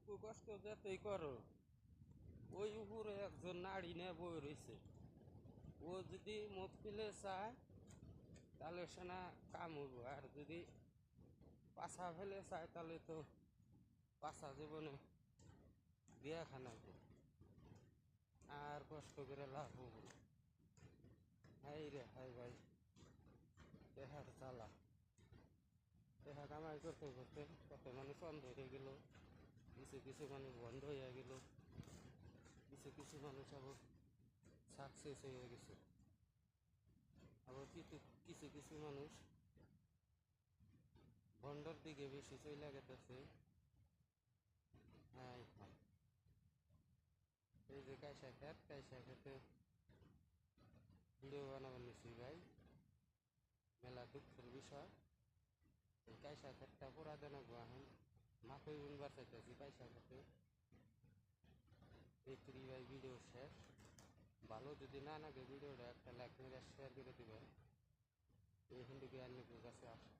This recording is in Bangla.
দুঃখ কষ্ট যতই করো, ওই উপরে একজন নারী নিয়ে বই রয়েছে। ও যদি মদ ফেলে চায় তাহলে সে না কাম হইব, আর যদি পাছা ফেলে চায় তাহলে তো পাছা জীবনে দিয়া খানাবো, আর কষ্ট করে লাভ হবো। হাই রে হাই ভাই, দেহার জ্বালা। দেখা কামাই করতে করতে কত মানুষ অন্ধ হয়ে গেল, কিছু কিছু মানুষ বন্ধ হয়ে গেল, কিছু কিছু মানুষ আবার সাকসেস হয়ে গেছে, আবার কিছু কিছু কিছু মানুষ বন্ধর দিকে বেশি চলে গেতেছে। হ্যাঁ, এই যে কাইসা খেতে ভিডিও বানাবার নিচ্ছি ভাই, মেলা দুঃখের বিষয়। এই কাইসা খেতটা পুরা দেন এখন মাথায় বুনবার চাইতেছি কাইসা খেতে। এই তুই ভাই ভিডিও শেষ, ভালো যদি না লাগে ভিডিওটা একটা লাইক মেরে শেয়ার করে দিবেন। এই হিন্দুকে আর কাছে আসে।